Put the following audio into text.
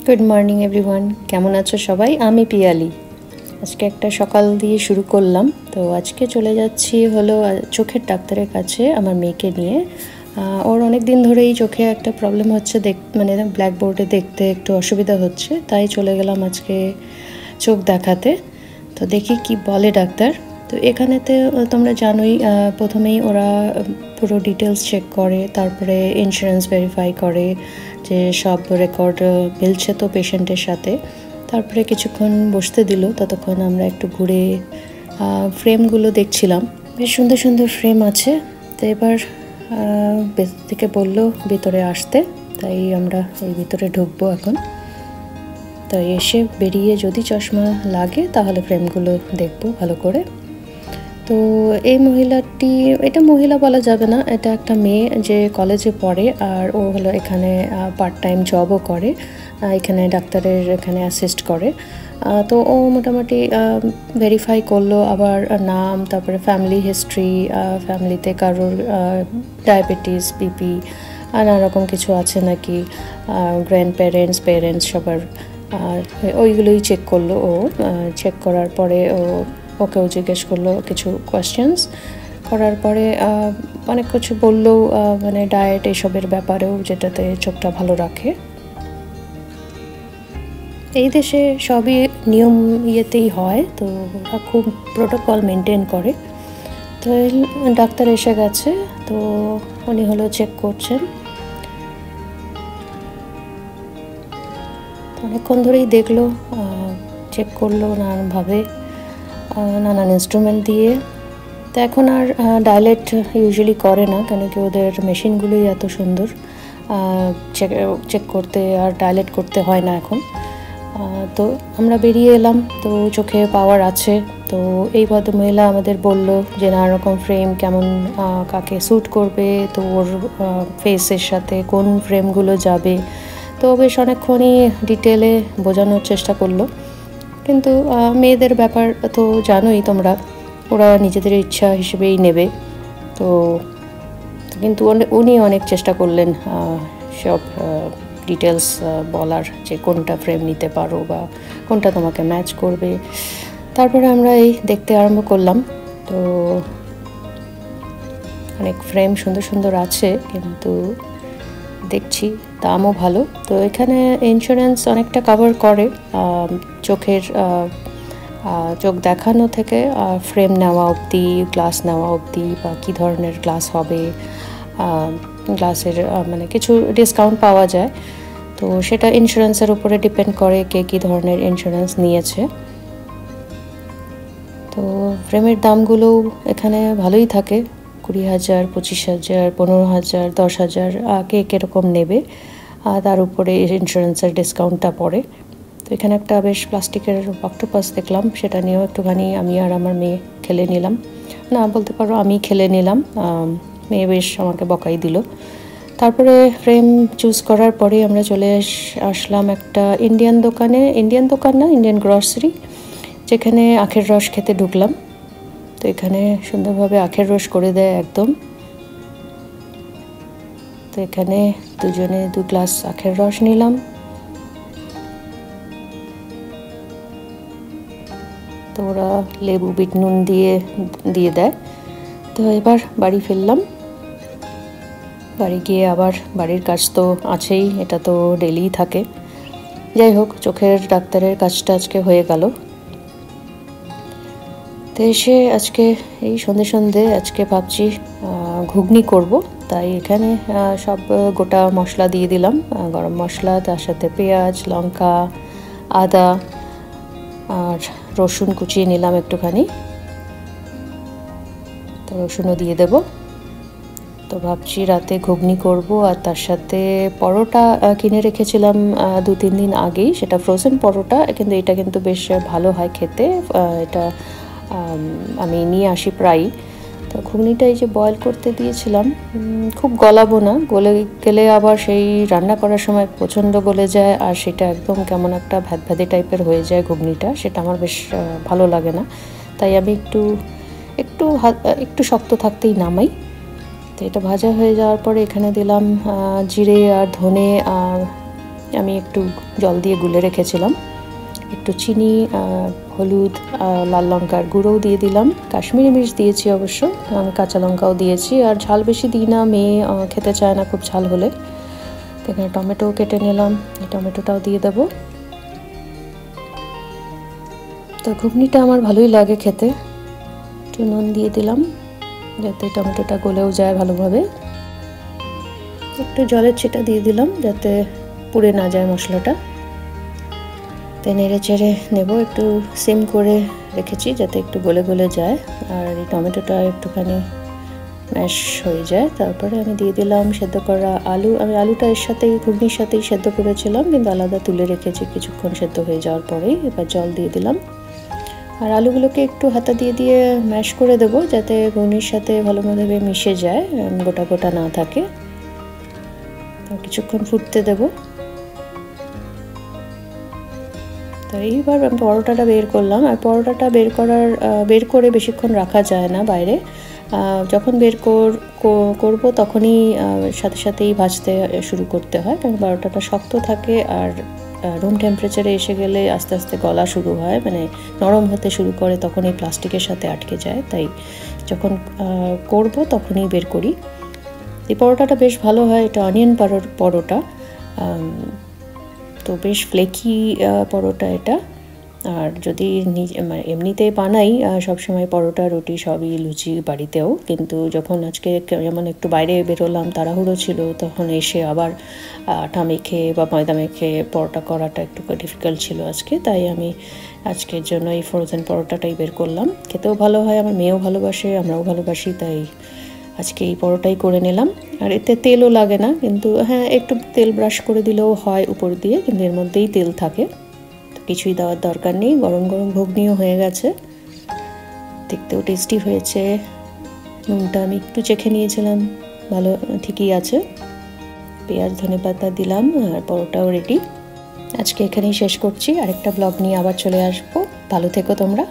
Good morning everyone, কেমন আছো সবাই? আমি পিয়ালি। আজকে একটা সকাল দিয়ে শুরু করলাম। তো আজকে চলে যাচ্ছি হলো চোখের ডাক্তারের কাছে আমার মেয়েকে নিয়ে। ওর অনেক দিন ধরেই চোখে একটা প্রবলেম হচ্ছে, মানে ব্ল্যাকবোর্ডে দেখতে একটু অসুবিধা হচ্ছে, তাই চলে গেলাম আজকে চোখ দেখাতে। তো দেখি কি বলে ডাক্তার। তো এখানেতে তোমরা জানোই, প্রথমেই ওরা পুরো ডিটেলস চেক করে, তারপরে ইন্স্যুরেন্স ভেরিফাই করে যে সব রেকর্ড মিলছে তো পেশেন্টের সাথে। তারপরে কিছুক্ষণ বসতে দিল, ততক্ষণ আমরা একটু ঘুরে ফ্রেমগুলো দেখছিলাম। বেশ সুন্দর সুন্দর ফ্রেম আছে। তো এবার ভেতর থেকে বললো ভিতরে আসতে, তাই আমরা এই ভিতরে ঢুকবো এখন। তো এসে বেরিয়ে যদি চশমা লাগে তাহলে ফ্রেমগুলো দেখবো ভালো করে। তো এই মহিলাটি, এটা মহিলা বলা যাবে না, এটা একটা মেয়ে যে কলেজে পড়ে, আর ও হলো এখানে পার্ট টাইম জবও করে, এখানে ডাক্তারের এখানে অ্যাসিস্ট করে। তো ও মোটামুটি ভেরিফাই করলো আবার নাম, তারপরে ফ্যামিলি হিস্ট্রি, ফ্যামিলিতে কারোর ডায়াবেটিস, বিপি আর নানা রকম কিছু আছে নাকি, গ্র্যান্ড পেরেন্টস সবার, ওইগুলোই চেক করলো। ও চেক করার পরে ওকেও জিজ্ঞেস করলো কিছু কোয়েশ্চেন্স, করার পরে অনেক কিছু বললো, মানে ডায়েট এসবের ব্যাপারেও, যেটাতে চোখটা ভালো রাখে। এই দেশে সবই নিয়ম ইয়েতেই হয়, তো ওরা খুব প্রোটোকল মেনটেন করে। তো ডাক্তার এসে গেছে, তো উনি হলো চেক করছেন। অনেকক্ষণ ধরেই দেখলো, চেক করলো নানানভাবে, নানান ইনস্ট্রুমেন্ট দিয়ে। তো এখন আর ডাইলেট ইউজুয়ালি করে না, কেন কি ওদের মেশিনগুলোই এত সুন্দর, চেক করতে আর ডাইলেট করতে হয় না এখন। তো আমরা বেরিয়ে এলাম, তো চোখে পাওয়ার আছে। তো এই ভদ্রমহিলা আমাদের বলল যে নানা রকম ফ্রেম কেমন কাকে স্যুট করবে, তো ওর ফেসের সাথে কোন ফ্রেমগুলো যাবে। তো বেশ অনেকক্ষণই ডিটেলে বোঝানোর চেষ্টা করলো, কিন্তু মেয়েদের ব্যাপার তো জানোই তোমরা, ওরা নিজেদের ইচ্ছা হিসেবেই নেবে। তো কিন্তু উনি অনেক চেষ্টা করলেন সব ডিটেলস বলার, যে কোনটা ফ্রেম নিতে পারো বা কোনটা তোমাকে ম্যাচ করবে। তারপরে আমরা এই দেখতে আরম্ভ করলাম। তো অনেক ফ্রেম সুন্দর সুন্দর আছে, কিন্তু দেখছি দামও ভালো। তো এখানে ইন্স্যুরেন্স অনেকটা কভার করে চোখের, চোখ দেখানো থেকে ফ্রেম নেওয়া অবধি, গ্লাস নেওয়া অবধি, বা কী ধরনের গ্লাস হবে, গ্লাসের মানে কিছু ডিসকাউন্ট পাওয়া যায়। তো সেটা ইন্স্যুরেন্সের উপরে ডিপেন্ড করে কে কী ধরনের ইন্স্যুরেন্স নিয়েছে। তো ফ্রেমের দামগুলোও এখানে ভালোই থাকে, 20,000, 25,000, 15,000, 10,000, কে কীরকম নেবে, তার উপরে ইন্স্যুরেন্সের ডিসকাউন্টটা পড়ে। তো এখানে একটা বেশ প্লাস্টিকের অক্টোপাস দেখলাম, সেটা নিয়েও একটুখানি আমি আর আমার মেয়ে খেলে নিলাম, না বলতে পারো আমি খেলে নিলাম, মেয়ে বেশ আমাকে বকাই দিল। তারপরে ফ্রেম চুজ করার পরে আমরা চলে আসলাম একটা ইন্ডিয়ান দোকান না, ইন্ডিয়ান গ্রসারি, যেখানে আখের রস খেতে ঢুকলাম। তো এখানে সুন্দরভাবে আখের রস করে দেয় একদম। তো এখানে দুজনে 2 গ্লাস আখের রস নিলাম। তো ওরা লেবু বিট নুন দিয়ে দেয়। তো এবার বাড়ি ফিরলাম। বাড়ি গিয়ে আবার বাড়ির কাজ তো আছেই, এটা তো ডেলিই থাকে। যাই হোক, চোখের ডাক্তারের কাজটা আজকে হয়ে গেল। তো এসে আজকে এই সন্ধে আজকে ভাবছি ঘুগনি করব, তাই এখানে সব গোটা মশলা দিয়ে দিলাম, গরম মশলা, তার সাথে পেঁয়াজ, লঙ্কা, আদা আর রসুন কুচিয়ে নিলাম একটুখানি, তো রসুনও দিয়ে দেব। তো ভাবছি রাতে ঘুগনি করব, আর তার সাথে পরোটা কিনে রেখেছিলাম 2-3 দিন আগেই, সেটা ফ্রোজেন পরোটা, কিন্তু এটা কিন্তু বেশ ভালো হয় খেতে, এটা আমি নিয়ে আসি প্রায়ই। তো ঘুগনিটা এই যে বয়েল করতে দিয়েছিলাম, খুব গলাবো না, গলে গেলে আবার সেই রান্না করার সময় প্রচণ্ড গলে যায়, আর সেটা একদম কেমন একটা ভ্যাদভ্যাদে টাইপের হয়ে যায় ঘুগনিটা, সেটা আমার বেশ ভালো লাগে না। তাই আমি একটু শক্ত থাকতেই নামাই। তো এটা ভাজা হয়ে যাওয়ার পরে এখানে দিলাম জিরে আর ধনে আর আমি একটু জল দিয়ে গুলে রেখেছিলাম। একটু চিনি, হলুদ, লাল লঙ্কার গুঁড়োও দিয়ে দিলাম, কাশ্মীরি মির্চ দিয়েছি অবশ্য, আমি কাঁচা লঙ্কাও দিয়েছি। আর ঝাল বেশি দিই না, মেয়ে খেতে চায় না খুব ঝাল হলে। এখানে টমেটোও কেটে নিলাম, এই টমেটোটাও দিয়ে দেবো। তো ঘুগনিটা আমার ভালোই লাগে খেতে। একটু নুন দিয়ে দিলাম যাতে টমেটোটা গলেও যায় ভালোভাবে। একটু জলের ছিটা দিয়ে দিলাম যাতে পুড়ে না যায় মশলাটা। তাই নেড়ে চেড়ে নেব, একটু সিম করে রেখেছি যাতে একটু গলে গলে যায় আর এই টমেটোটা একটুখানি ম্যাশ হয়ে যায়। তারপরে আমি দিয়ে দিলাম সেদ্ধ করা আলু। আমি আলুটা এর সাথেই, ঘুগনির সাথেই সেদ্ধ করেছিলাম, কিন্তু আলাদা তুলে রেখেছি কিছুক্ষণ সেদ্ধ হয়ে যাওয়ার পরেই। এবার জল দিয়ে দিলাম আর আলুগুলোকে একটু হাতা দিয়ে দিয়ে ম্যাশ করে দেবো যাতে ঘুগনির সাথে ভালোভাবে মিশে যায়, গোটা গোটা না থাকে। কিছুক্ষণ ফুটতে দেব। তো এইবার আমি পরোটাটা বের করলাম। আর পরোটাটা বের করে বেশিক্ষণ রাখা যায় না বাইরে। যখন বের করব তখনই সাথে সাথেই ভাজতে শুরু করতে হয়, কারণ পরোটাটা শক্ত থাকে আর রুম টেম্পারেচারে এসে গেলে আস্তে আস্তে গলা শুরু হয়, মানে নরম হতে শুরু করে, তখন এই প্লাস্টিকের সাথে আটকে যায়। তাই যখন করব তখনই বের করি। এই পরোটাটা বেশ ভালো হয়, এটা অনিয়ন পরোটা, তো বেশ ফ্লেকি পরোটা এটা। আর যদি এমনিতে বানাই সবসময় পরোটা, রুটি, সবই, লুচি বাড়িতেও, কিন্তু যখন আজকে যেমন একটু বাইরে বেরোলাম, তাড়াহুড়ো ছিল, তখন এসে আবার আটা মেখে বা ময়দা মেখে পরোটা করাটা একটু ডিফিকাল্ট ছিল আজকে। তাই আমি আজকের জন্য এই ফ্রোজেন পরোটাটাই বের করলাম। খেতেও ভালো হয়, আমার মেয়েও ভালোবাসে, আমরাও ভালোবাসি, তাই আজকে এই পরোটাই করে নিলাম। আর এতে তেলও লাগে না, কিন্তু হ্যাঁ একটু তেল ব্রাশ করে দিলেও হয় উপর দিয়ে, কিন্তু এর মধ্যেই তেল থাকে, তো কিছুই দেওয়ার দরকার নেই। গরম গরম ঘুগনিও হয়ে গেছে, দেখতেও টেস্টি হয়েছে। নুনটা আমি একটু চেখে নিয়েছিলাম, ভালো ঠিকই আছে। পেঁয়াজ ধনেপাতা দিলাম আর পরোটাও রেডি। আজকে এখানেই শেষ করছি, আরেকটা ব্লগ নিয়ে আবার চলে আসবো। ভালো থেকো তোমরা।